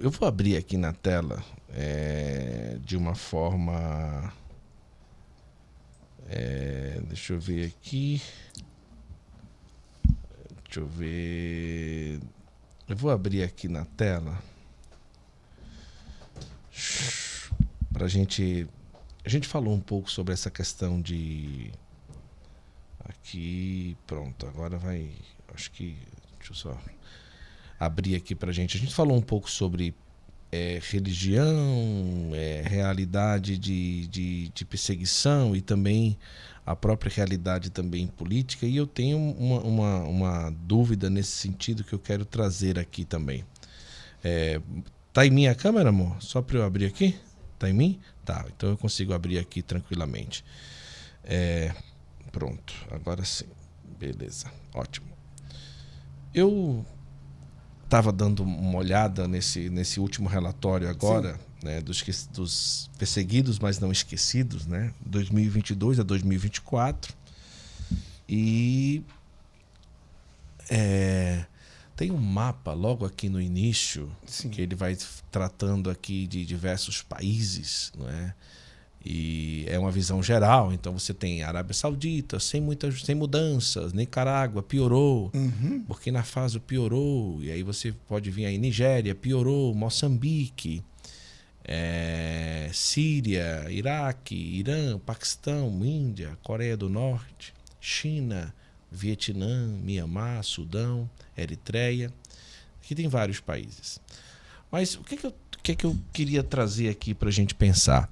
Eu vou abrir aqui na tela de uma forma... deixa eu ver aqui. Deixa eu ver... Eu vou abrir aqui na tela pra gente... A gente falou um pouco sobre essa questão de... Aqui, pronto, agora vai... Acho que... Deixa eu só abrir aqui pra gente. A gente falou um pouco sobre religião, realidade de perseguição e também a própria realidade também política. E eu tenho uma dúvida nesse sentido que eu quero trazer aqui também. Tá em minha câmera, amor? Só para eu abrir aqui? Tá em mim? Tá, então eu consigo abrir aqui tranquilamente. Pronto, agora sim. Beleza, ótimo. Eu estava dando uma olhada nesse último relatório agora, né, dos perseguidos, mas não esquecidos, né, 2022 a 2024. E tem um mapa logo aqui no início, que ele vai tratando aqui de diversos países, não é? E é uma visão geral. Então você tem Arábia Saudita sem mudanças, Nicarágua piorou, Burkina Faso piorou, e aí você pode vir aí Nigéria piorou, Moçambique, Síria, Iraque, Irã, Paquistão, Índia, Coreia do Norte, China, Vietnã, Mianmar, Sudão, Eritreia. Aqui tem vários países. Mas o que eu queria trazer aqui para a gente pensar?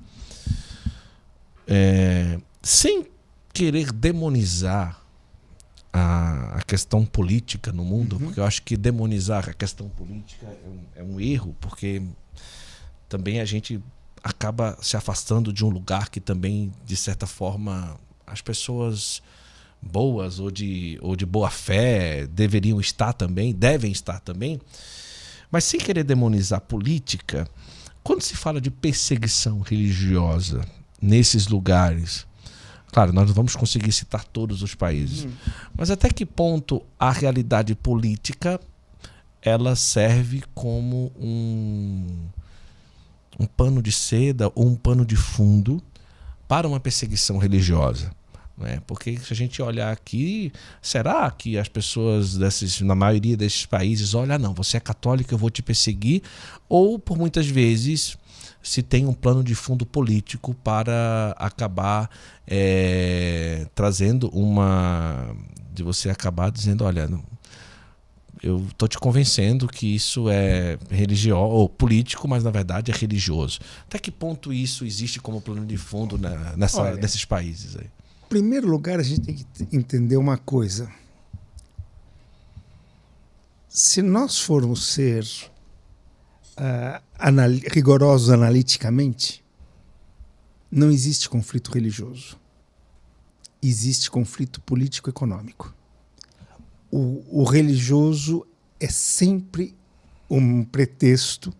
Sem querer demonizar a questão política no mundo, porque eu acho que demonizar a questão política é um erro, porque também a gente acaba se afastando de um lugar que também, de certa forma, as pessoas boas ou de boa fé devem estar também, mas sem querer demonizar a política, quando se fala de perseguição religiosa nesses lugares, claro, nós não vamos conseguir citar todos os países, mas até que ponto a realidade política ela serve como um pano de seda ou um pano de fundo para uma perseguição religiosa? Né? Porque se a gente olhar aqui, será que as pessoas na maioria desses países olham, não, você é católico, eu vou te perseguir? Ou por muitas vezes se tem um plano de fundo político para acabar trazendo de você acabar dizendo, olha, eu estou te convencendo que isso é religioso ou político, mas na verdade é religioso. Até que ponto isso existe como plano de fundo nesses países aí? Em primeiro lugar, a gente tem que entender uma coisa. Se nós formos ser rigorosos analiticamente, não existe conflito religioso. Existe conflito político-econômico. O religioso é sempre um pretexto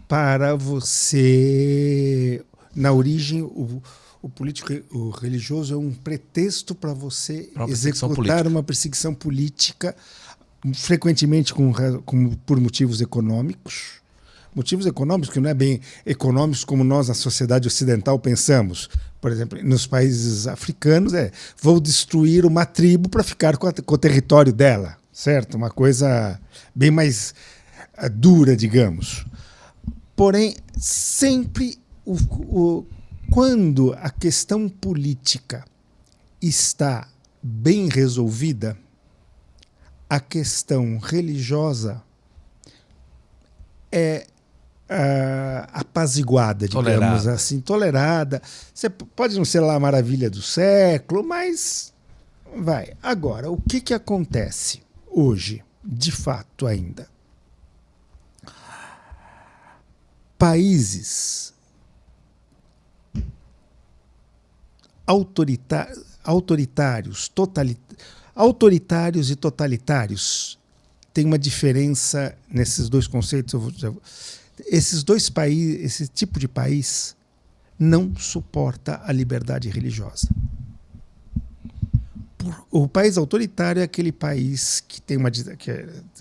para você... Na origem, o religioso é um pretexto para você executar uma perseguição política, frequentemente por motivos econômicos. Motivos econômicos que não é bem econômicos como nós, na sociedade ocidental, pensamos. Por exemplo, nos países africanos, vou destruir uma tribo para ficar com o território dela, certo? Uma coisa bem mais dura, digamos. Porém, sempre quando a questão política está bem resolvida, a questão religiosa é apaziguada, digamos assim, tolerada. Você pode não ser lá a maravilha do século, mas vai. Agora, o que acontece hoje, de fato ainda? Países autoritários e totalitários, tem uma diferença nesses dois conceitos. Esses dois países, esse tipo de país não suporta a liberdade religiosa. O país autoritário é aquele país que tem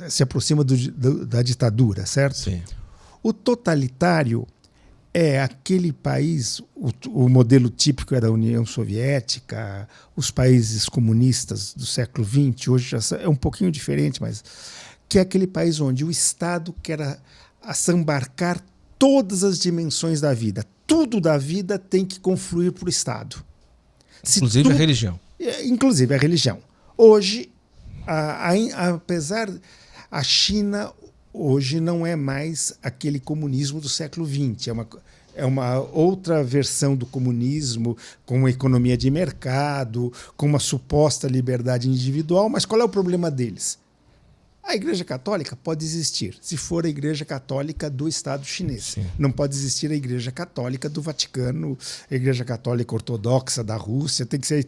se aproxima da ditadura, certo? Sim. O totalitário é aquele país, o modelo típico era a União Soviética, os países comunistas do século XX, hoje já é um pouquinho diferente, mas que é aquele país onde o Estado quer assambarcar todas as dimensões da vida. Tudo da vida tem que confluir para o Estado. Inclusive a religião. Inclusive a religião. Hoje, apesar a China hoje não é mais aquele comunismo do século XX. É uma outra versão do comunismo, com uma economia de mercado, com uma suposta liberdade individual. Mas qual é o problema deles? A Igreja Católica pode existir se for a Igreja Católica do Estado chinês. Sim. Não pode existir a Igreja Católica do Vaticano, a Igreja Católica Ortodoxa da Rússia. Tem que ser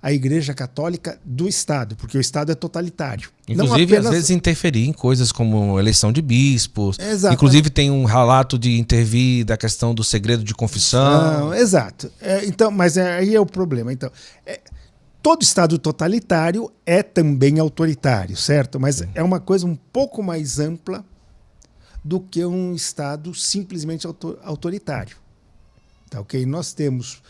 a Igreja Católica do Estado, porque o Estado é totalitário. Inclusive, às vezes, interferir em coisas como eleição de bispos. Exato. Inclusive, tem um relato de intervir da questão do segredo de confissão. Exato. Mas aí é o problema. Então, todo Estado totalitário é também autoritário, certo? Mas é uma coisa um pouco mais ampla do que um Estado simplesmente autoritário. Tá, ok? Nós temos,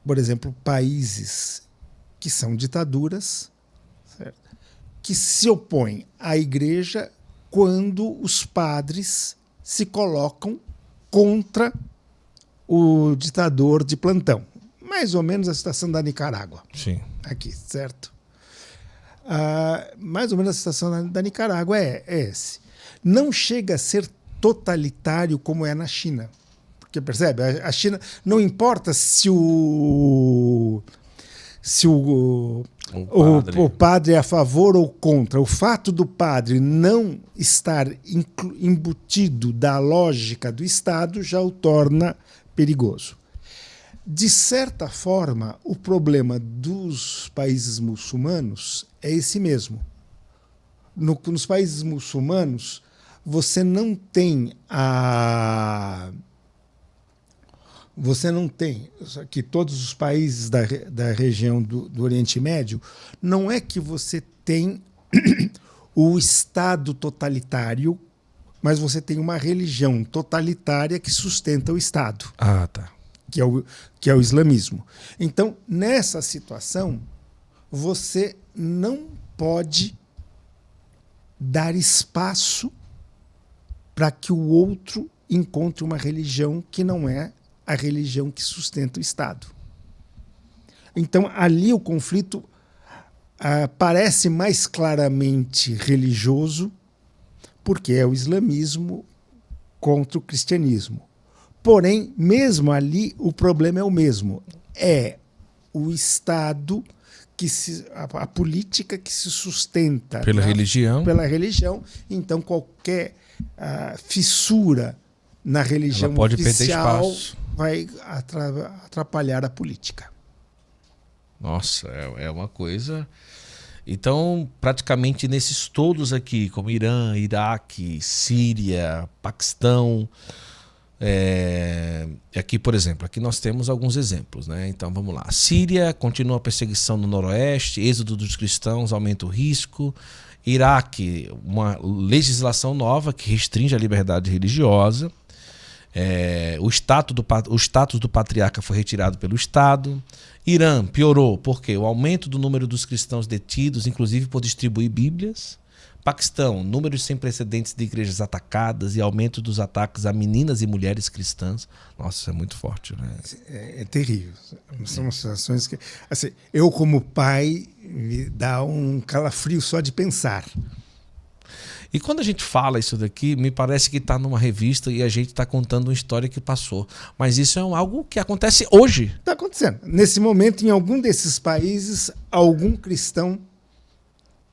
por exemplo, países que são ditaduras, certo? Que se opõem à Igreja quando os padres se colocam contra o ditador de plantão. Mais ou menos a situação da Nicarágua. Sim. Aqui, certo? Mais ou menos a situação da Nicarágua é esse. Não chega a ser totalitário como é na China. Porque, percebe? A China, não importa se o padre é a favor ou contra. O fato do padre não estar embutido da lógica do Estado já o torna perigoso. De certa forma, o problema dos países muçulmanos é esse mesmo. Nos países muçulmanos, você não tem que todos os países da região do Oriente Médio, não é que você tem o Estado totalitário, mas você tem uma religião totalitária que sustenta o Estado. Ah, tá. Que é o islamismo. Então, nessa situação, você não pode dar espaço para que o outro encontre uma religião que não é a religião que sustenta o Estado. Então, ali o conflito parece mais claramente religioso, porque é o islamismo contra o cristianismo. Porém, mesmo ali, o problema é o mesmo. É o Estado, a política que se sustenta pela religião. Então, qualquer fissura na religião ela pode oficial perder espaço. Vai atrapalhar a política. Nossa, é uma coisa... Então, praticamente nesses todos aqui, como Irã, Iraque, Síria, Paquistão... aqui, por exemplo, aqui nós temos alguns exemplos, né? Então vamos lá. Síria continua a perseguição no noroeste, êxodo dos cristãos aumenta o risco. Iraque, uma legislação nova que restringe a liberdade religiosa. O status do patriarca foi retirado pelo Estado. Irã piorou, porque o aumento do número dos cristãos detidos, inclusive por distribuir Bíblias. Paquistão, números sem precedentes de igrejas atacadas e aumento dos ataques a meninas e mulheres cristãs. Nossa, isso é muito forte, né? É terrível. São situações que... Assim, eu, como pai, me dá um calafrio só de pensar. E quando a gente fala isso daqui, me parece que está numa revista e a gente está contando uma história que passou. Mas isso é algo que acontece hoje. Está acontecendo. Nesse momento, em algum desses países, algum cristão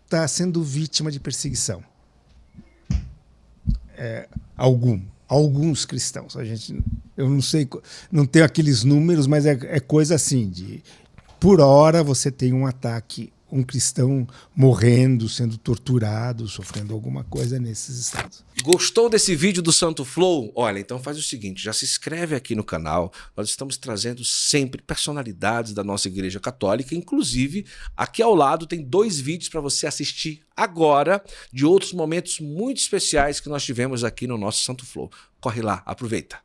está sendo vítima de perseguição. Alguns cristãos. Eu não sei, não tenho aqueles números, mas é coisa assim, por hora você tem um ataque um cristão morrendo, sendo torturado, sofrendo alguma coisa nesses estados. Gostou desse vídeo do Santo Flow? Olha, então faz o seguinte, já se inscreve aqui no canal. Nós estamos trazendo sempre personalidades da nossa Igreja Católica. Inclusive, aqui ao lado tem 2 vídeos para você assistir agora de outros momentos muito especiais que nós tivemos aqui no nosso Santo Flow. Corre lá, aproveita!